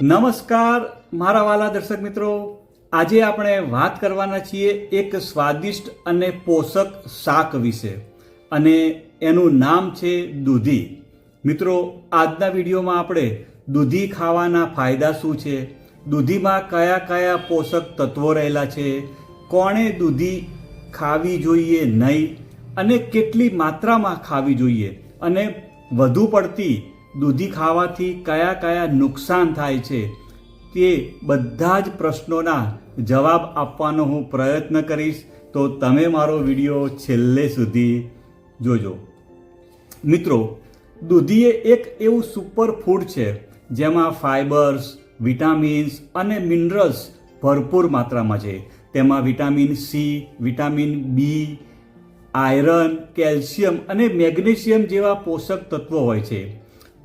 નમસ્કાર મારા વાલા દર્શક મિત્રો, આજે આપણે વાત કરવાના છીએ એક સ્વાદિષ્ટ અને પોષક શાક વિશે અને એનું નામ છે દૂધી. મિત્રો, આજના વિડીયોમાં આપણે દૂધી ખાવાના ફાયદા શું છે, દૂધીમાં કયા કયા પોષક તત્વો રહેલા છે, કોણે દૂધી ખાવી જોઈએ નહીં અને કેટલી માત્રામાં ખાવી જોઈએ અને વધુ પડતી દૂધી ખાવાથી કયા કયા નુકસાન થાય છે, તે બધા જ પ્રશ્નોના જવાબ આપવાનો હું પ્રયત્ન કરીશ. તો તમે મારો વિડીયો છેલ્લે સુધી જોજો. મિત્રો, દૂધી એ એક એવું સુપર ફૂડ છે જેમાં ફાઇબર્સ, વિટામિન્સ અને મિનરલ્સ ભરપૂર માત્રામાં છે. તેમાં vitamin C, vitamin B, iron, calcium અને મેગ્નેશિયમ જેવા પોષક તત્વો હોય છે.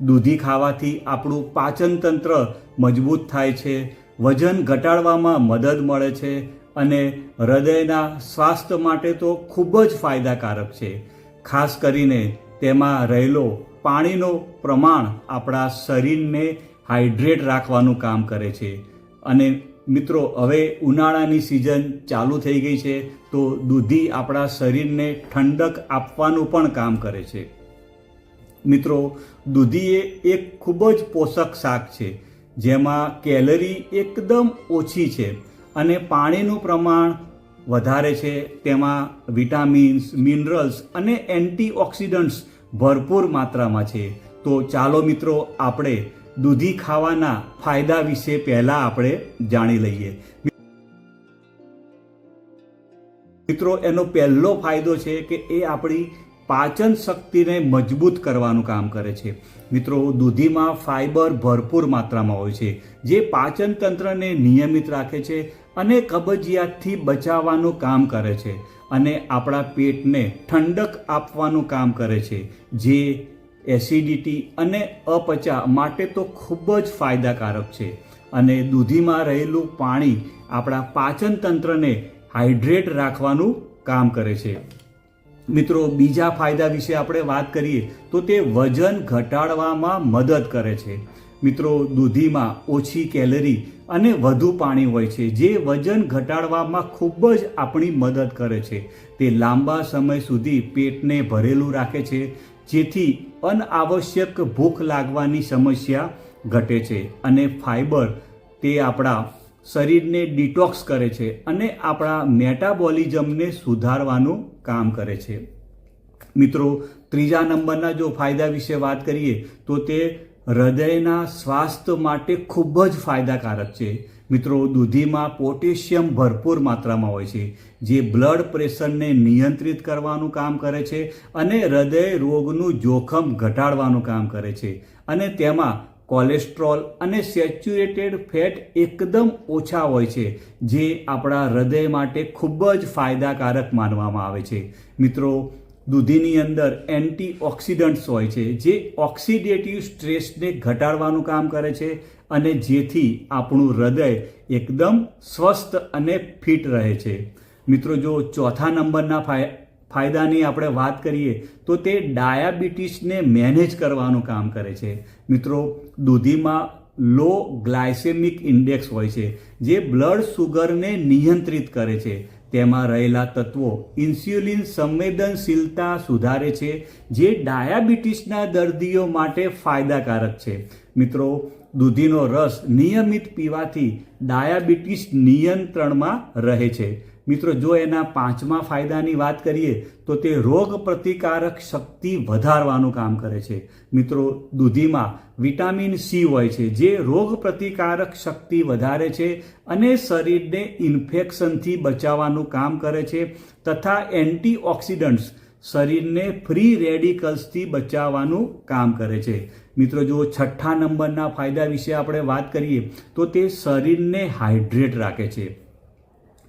દૂધી ખાવાથી આપણું પાચન તંત્ર મજબૂત થાય છે, વજન ઘટાડવામાં મદદ મળે છે અને હૃદયના સ્વાસ્થ્ય માટે તો ખૂબ જ ફાયદાકારક છે. ખાસ કરીને તેમાં રહેલો પાણીનો પ્રમાણ આપણા શરીરને હાઇડ્રેટ રાખવાનું કામ કરે છે. અને મિત્રો, હવે ઉનાળાની સિઝન ચાલુ થઈ ગઈ છે, તો દૂધી આપણા શરીરને ઠંડક આપવાનું પણ કામ કરે છે. મિત્રો, દૂધી એ એક ખૂબ જ પોષક શાક છે જેમાં કેલરી એકદમ ઓછી છે અને પાણીનું પ્રમાણ વધારે છે. તેમાં વિટામિન્સ, મિનરલ્સ અને એન્ટીઓક્સિડન્ટ્સ ભરપૂર માત્રામાં છે. તો ચાલો મિત્રો, આપણે દૂધી ખાવાના ફાયદા વિશે પહેલાં આપણે જાણી લઈએ. મિત્રો, એનો પહેલો ફાયદો છે કે એ આપણી પાચન શક્તિને મજબૂત કરવાનું કામ કરે છે. મિત્રો, દૂધીમાં ફાઇબર ભરપૂર માત્રામાં હોય છે જે પાચન તંત્રને નિયમિત રાખે છે અને કબજિયાતથી બચાવવાનું કામ કરે છે અને આપણા પેટને ઠંડક આપવાનું કામ કરે છે, જે એસિડિટી અને અપચા માટે તો ખૂબ જ ફાયદાકારક છે. અને દૂધીમાં રહેલું પાણી આપણા પાચન તંત્રને હાઇડ્રેટ રાખવાનું કામ કરે છે. મિત્રો, બીજા ફાયદા વિશે આપણે વાત કરીએ તો તે વજન ઘટાડવામાં મદદ કરે છે. મિત્રો, દૂધીમાં ઓછી કેલરી અને વધુ પાણી હોય છે જે વજન ઘટાડવામાં ખૂબ જ આપણી મદદ કરે છે. તે લાંબા સમય સુધી પેટને ભરેલું રાખે છે, જેથી અનાવશ્યક ભૂખ લાગવાની સમસ્યા ઘટે છે. અને ફાઇબર તે આપણા શરીરને ડિટોક્સ કરે છે અને આપણા મેટાબોલિઝમને સુધારવાનું કામ કરે છે. મિત્રો, ત્રીજા નંબરના જો ફાયદા વિશે વાત કરીએ તો તે હૃદયના સ્વાસ્થ્ય માટે ખૂબ જ ફાયદાકારક છે. મિત્રો, દૂધીમાં પોટેશિયમ ભરપૂર માત્રામાં હોય છે જે બ્લડ પ્રેશરને નિયંત્રિત કરવાનું કામ કરે છે અને હૃદય રોગનું જોખમ ઘટાડવાનું કામ કરે છે. અને તેમાં કોલેસ્ટ્રોલ અને સેચ્યુરેટેડ ફેટ એકદમ ઓછા હોય છે જે આપણા હૃદય માટે ખૂબ જ ફાયદાકારક માનવામાં આવે છે. મિત્રો, દૂધીની અંદર એન્ટીઓક્સિડન્ટ્સ હોય છે જે ઓક્સિડેટિવ સ્ટ્રેસને ઘટાડવાનું કામ કરે છે અને જેથી આપણું હૃદય એકદમ સ્વસ્થ અને ફિટ રહે છે. મિત્રો, જો ચોથા નંબરના ફાયદાની આપણે વાત કરીએ તો તે ડાયાબિટીસને મેનેજ કરવાનું કામ કરે છે. મિત્રો, દૂધીમાં લો ગ્લાયસેમિક ઇન્ડેક્સ હોય છે જે બ્લડ સુગરને નિયંત્રિત કરે છે. તેમાં રહેલા તત્વો ઇન્સ્યુલિન સંવેદનશીલતા સુધારે છે જે ડાયાબિટીસના દર્દીઓ માટે ફાયદાકારક છે. મિત્રો, દૂધીનો રસ નિયમિત પીવાથી ડાયાબિટીસ નિયંત્રણમાં રહે છે. મિત્રો, જો એના પાંચમા ફાયદાની વાત કરીએ તો તે રોગ પ્રતિકારક શક્તિ વધારવાનું કામ કરે છે. મિત્રો, દૂધીમાં વિટામિન સી હોય છે જે રોગ પ્રતિકારક શક્તિ વધારે છે અને શરીરને ઇન્ફેક્શનથી બચાવવાનું કામ કરે છે તથા એન્ટીઓક્સિડન્ટ્સ શરીરને ફ્રી રેડિકલ્સથી બચાવવાનું કામ કરે છે. મિત્રો, જો છઠ્ઠા નંબરના ફાયદા વિશે આપણે વાત કરીએ તો તે શરીરને હાઇડ્રેટ રાખે છે.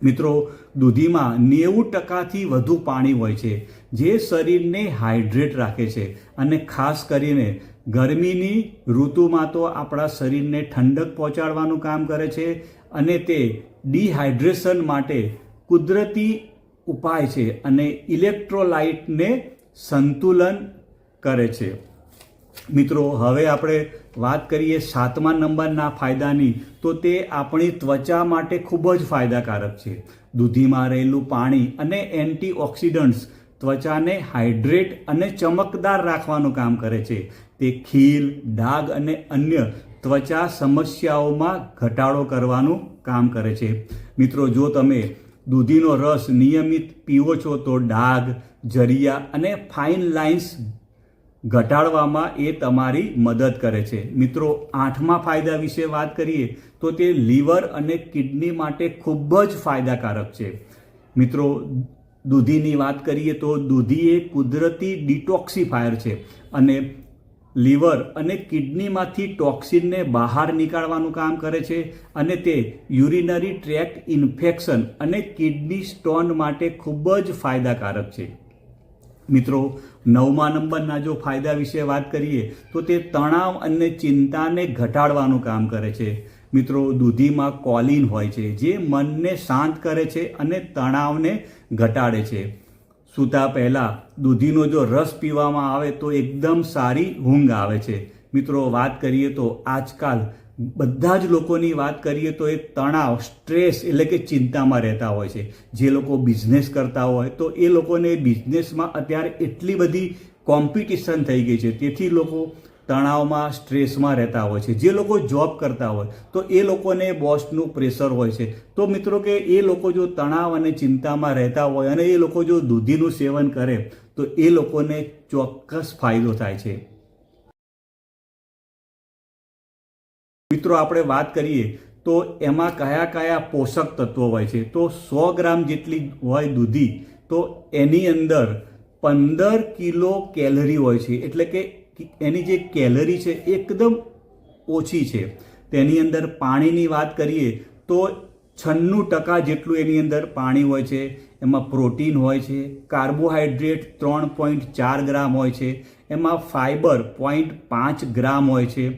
મિત્રો, દૂધીમાં 90% વધુ પાણી હોય છે જે શરીરને હાઇડ્રેટ રાખે છે અને ખાસ કરીને ગરમીની ઋતુમાં તો આપણા શરીરને ઠંડક પહોંચાડવાનું કામ કરે છે અને તે ડિહાઇડ્રેશન માટે કુદરતી ઉપાય છે અને ઇલેક્ટ્રોલાઇટને સંતુલન કરે છે. મિત્રો હવે આપણે વાત કરીએ 7મા નંબરના ફાયદાની, તો તે આપણી ત્વચા માટે ખૂબ જ ફાયદાકારક છે. દૂધીમાં રહેલું પાણી અને એન્ટીઓક્સિડન્ટ્સ ત્વચાને હાઇડ્રેટ અને ચમકદાર રાખવાનું કામ કરે છે. તે ખીલ, ડાઘ અને અન્ય ત્વચા સમસ્યાઓમાં ઘટાડો કરવાનું કામ કરે છે. મિત્રો, જો તમે દૂધીનો રસ નિયમિત પીવો છો તો ડાઘ, જરિયા અને ફાઇન લાઇન્સ ઘટાડવામાં એ તમારી મદદ કરે છે. મિત્રો, 8મા ફાયદા વિશે વાત કરીએ તો તે લીવર અને કિડની માટે ખૂબ જ ફાયદાકારક છે. મિત્રો, દૂધીની વાત કરીએ તો દૂધી એ કુદરતી ડિટોક્સિફાયર છે અને લીવર અને કિડનીમાંથી ટોક્સિનને બહાર નીકાળવાનું કામ કરે છે અને તે યુરિનરી ટ્રેક્ટ ઇન્ફેક્શન અને કિડની સ્ટોન માટે ખૂબ જ ફાયદાકારક છે. મિત્રો, 9મા નંબરના જો ફાયદા વિશે વાત કરીએ તો તે તણાવ અને ચિંતાને ઘટાડવાનું કામ કરે છે. મિત્રો, દૂધીમાં કોલિન હોય છે જે મનને શાંત કરે છે અને તણાવને ઘટાડે છે. સૂતા પહેલાં દૂધીનો જો રસ પીવામાં આવે તો એકદમ સારી ઊંઘ આવે છે. મિત્રો, વાત કરીએ તો આજકાલ બધા જ લોકોની વાત કરીએ તો એ તણાવ, સ્ટ્રેસ એટલે કે ચિંતામાં રહેતા હોય છે. જે લોકો બિઝનેસ કરતા હોય તો એ લોકોને બિઝનેસમાં અત્યારે એટલી બધી કોમ્પિટિશન થઈ ગઈ છે, તેથી લોકો તણાવમાં, સ્ટ્રેસમાં રહેતા હોય છે. જે લોકો જોબ કરતા હોય તો એ લોકોને બોસનું પ્રેશર હોય છે. તો મિત્રો કે એ લોકો જો તણાવ અને ચિંતામાં રહેતા હોય અને એ લોકો જો દૂધીનું સેવન કરે તો એ લોકોને ચોક્કસ ફાયદો થાય છે. મિત્રો, આપણે વાત કરીએ તો એમાં કયા કયા પોષક તત્વો હોય છે, તો 100 ગ્રામ જેટલી હોય દૂધી તો એની અંદર 15 કિલો કેલરી હોય છે. એટલે કે એની જે કેલરી છે એકદમ ઓછી છે. તેની અંદર પાણીની વાત કરીએ તો 96% જેટલું એની અંદર પાણી હોય છે. એમાં પ્રોટીન હોય છે, કાર્બોહાઈડ્રેટ 3.4 ગ્રામ હોય છે, એમાં ફાઇબર 0.5 ગ્રામ હોય છે,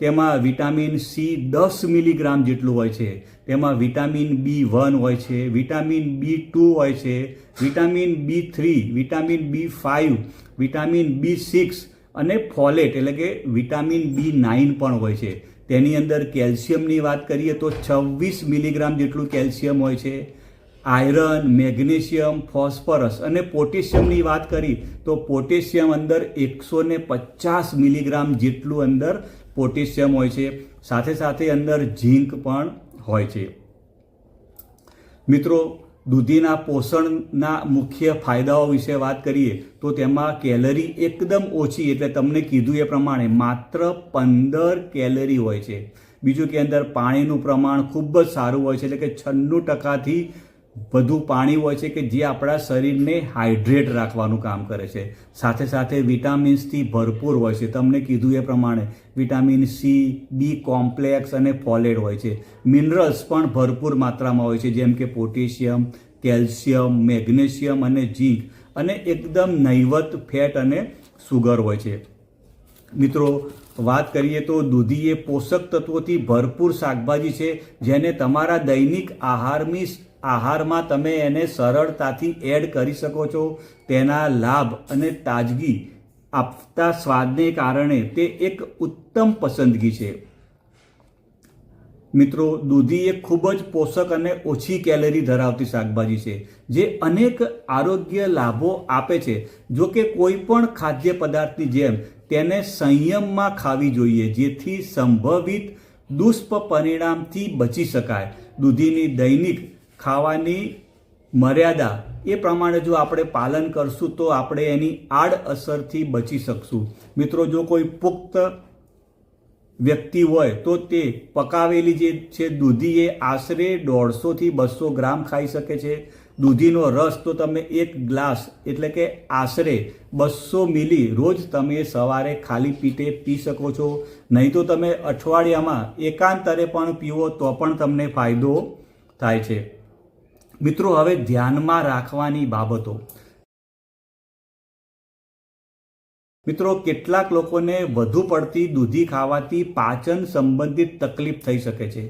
તેમાં વિટામિન સી 10 મિલીગ્રામ જેટલું હોય છે, તેમાં વિટામિન B1 હોય છે, વિટામિન B2 હોય છે, vitamin B3, vitamin B5, vitamin B6 અને ફોલેટ એટલે કે વિટામિન B9 પણ હોય છે. તેની અંદર કેલ્શિયમની વાત કરીએ તો 26 મિલીગ્રામ જેટલું કેલ્શિયમ હોય છે. આયરન, મેગ્નેશિયમ, ફોસ્ફરસ અને પોટેશિયમની વાત કરી તો પોટેશિયમ અંદર 150 મિલીગ્રામ જેટલું અંદર પોટેશિયમ હોય છે. સાથે સાથે અંદર ઝીંક પણ હોય છે. મિત્રો, દૂધીના પોષણના મુખ્ય ફાયદાઓ વિશે વાત કરીએ તો તેમાં કેલરી એકદમ ઓછી, એટલે તમને કીધું એ પ્રમાણે માત્ર 15 કેલરી હોય છે. બીજું કે અંદર પાણીનું પ્રમાણ ખૂબ જ સારું હોય છે, એટલે કે 96%થી વધુ પાણી હોય છે કે જે આપણા શરીરને હાઇડ્રેટ રાખવાનું કામ કરે છે. સાથે સાથે વિટામિન્સથી ભરપૂર હોય છે. તમને કીધું એ પ્રમાણે વિટામિન સી, બી કોમ્પ્લેક્સ અને ફોલેટ હોય છે. મિનરલ્સ પણ ભરપૂર માત્રામાં હોય છે, જેમ કે પોટેશિયમ, કેલ્શિયમ, મેગ્નેશિયમ અને ઝીંક, અને એકદમ નહિવત ફેટ અને સુગર હોય છે. મિત્રો, વાત કરીએ તો દૂધી એ પોષક તત્વોથી ભરપૂર શાકભાજી છે જેને તમારા દૈનિક આહારમાં તમે એને સરળતાથી એડ કરી શકો છો. તેના લાભ અને તાજગી આપતા સ્વાદને કારણે તે એક ઉત્તમ પસંદગી છે. મિત્રો, દૂધી એક ખૂબ જ પોષક અને ઓછી કેલરી ધરાવતી શાકભાજી છે જે અનેક આરોગ્ય લાભો આપે છે. જો કે કોઈ પણ ખાદ્ય પદાર્થની જેમ તેને સંયમમાં ખાવી જોઈએ જેથી સંભવિત દુષ્પરિણામથી બચી શકાય. દૂધીની દૈનિક ખાવાની મર્યાદા એ પ્રમાણે જો આપણે પાલન કરશું તો આપણે એની આડઅસરથી બચી શકશું. મિત્રો, જો કોઈ પુખ્ત વ્યક્તિ હોય તો તે પકાવેલી જે છે દૂધી એ આશરે 150થી 200 ગ્રામ ખાઈ શકે છે. દૂધીનો રસ તો તમે 1 ગ્લાસ એટલે કે આશરે 200 મિલી રોજ તમે સવારે ખાલી પેટે પી શકો છો. નહીં તો તમે અઠવાડિયામાં એકાંતરે પણ પીવો તો પણ તમને ફાયદો થાય છે. મિત્રો, હવે ધ્યાનમાં રાખવાની બાબતો. મિત્રો, કેટલાક લોકોને વધુ પડતી દૂધી ખાવાથી પાચન સંબંધિત તકલીફ થઈ શકે છે.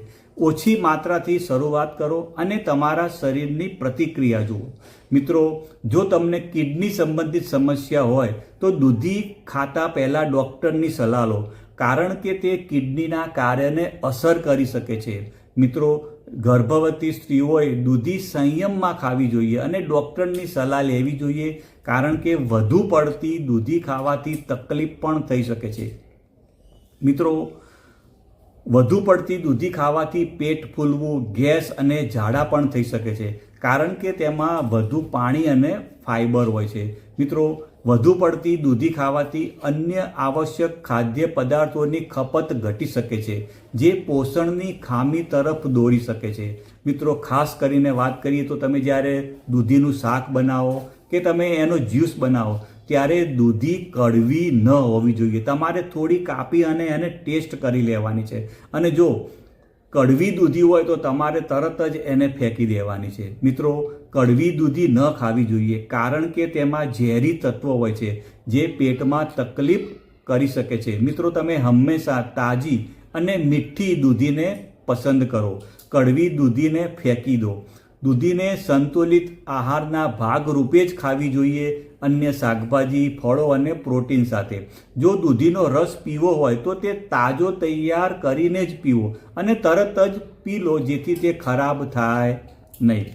ઓછી માત્રાથી શરૂઆત કરો અને તમારા શરીરની પ્રતિક્રિયા જુઓ. મિત્રો, જો તમને કિડની સંબંધિત સમસ્યા હોય તો દૂધી ખાતા પહેલાં ડૉક્ટરની સલાહ લો, કારણ કે તે કિડનીના કાર્યને અસર કરી શકે છે. મિત્રો, ગર્ભવતી સ્ત્રીઓએ દૂધી સંયમમાં ખાવી જોઈએ અને ડૉક્ટરની સલાહ લેવી જોઈએ, કારણ કે વધુ પડતી દૂધી ખાવાથી તકલીફ પણ થઈ શકે છે. મિત્રો, વધુ પડતી દૂધી ખાવાથી પેટ ફૂલવું, ગેસ અને ઝાડા પણ થઈ શકે છે, કારણ કે તેમાં વધુ પાણી અને ફાઇબર હોય છે. મિત્રો, વધુ પડતી દૂધી ખાવાથી અન્ય આવશ્યક ખાદ્ય પદાર્થોની ખપત ઘટી શકે છે, જે પોષણની ખામી તરફ દોરી શકે છે. મિત્રો, ખાસ કરીને વાત કરીએ તો તમે જ્યારે દૂધીનું શાક બનાવો કે તમે એનો જ્યુસ બનાવો ત્યારે દૂધી કડવી ન હોવી જોઈએ. તમારે થોડી કાપી અને એને ટેસ્ટ કરી લેવાની છે, અને જો કડવી દૂધી હોય તો તમારે તરત જ એને ફેંકી દેવાની છે. મિત્રો, કડવી દૂધી ન ખાવી જોઈએ, કારણ કે તેમાં ઝેરી તત્વો હોય છે જે પેટમાં તકલીફ કરી શકે છે. મિત્રો, તમે હંમેશા તાજી અને મીઠી દૂધીને પસંદ કરો, કડવી દૂધીને ફેંકી દો. દૂધીને સંતુલિત આહારના ભાગ રૂપે જ ખાવી જોઈએ, અન્ય શાકભાજી, ફળો અને પ્રોટીન સાથે. જો દૂધીનો રસ પીવો હોય તો તે તાજો તૈયાર કરીને જ પીવો અને તરત જ પી લો, જેથી તે ખરાબ થાય નહીં.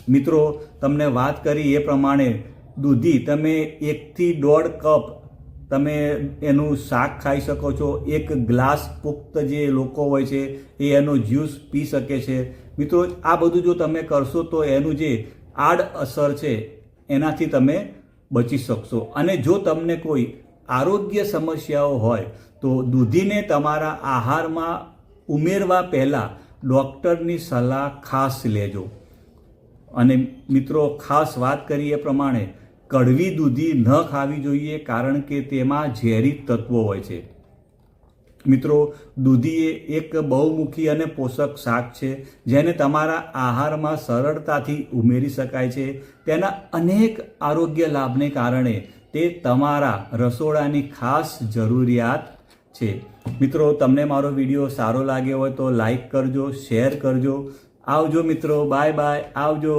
મિત્રો, તમને વાત કરી એ પ્રમાણે દૂધી તમે 1 થી 1.5 કપ તમે એનું શાક ખાઈ શકો છો. 1 ગ્લાસ પુખ્ત જે લોકો હોય છે એ એનો જ્યુસ પી શકે છે. મિત્રો, આ બધું જો તમે કરશો તો એનું જે આડઅસર છે એનાથી તમે બચી શકશો. અને જો તમને કોઈ આરોગ્ય સમસ્યાઓ હોય તો દૂધીને તમારા આહારમાં ઉમેરવા પહેલાં ડૉક્ટરની સલાહ ખાસ લેજો. અને મિત્રો, ખાસ વાત કરીએ એ પ્રમાણે કડવી દૂધી ન ખાવી જોઈએ, કારણ કે તેમાં ઝેરી તત્વો હોય છે. મિત્રો, દૂધી એ એક બહુમુખી અને પોષક શાક છે, જેને તમારા આહારમાં સરળતાથી ઉમેરી શકાય છે. તેના અનેક આરોગ્ય લાભને કારણે તે તમારા રસોડાની ખાસ જરૂરિયાત છે. મિત્રો, તમને મારો વિડીયો સારો લાગ્યો હોય તો લાઈક કરજો, શેર કરજો. આવજો મિત્રો, બાય બાય, આવજો.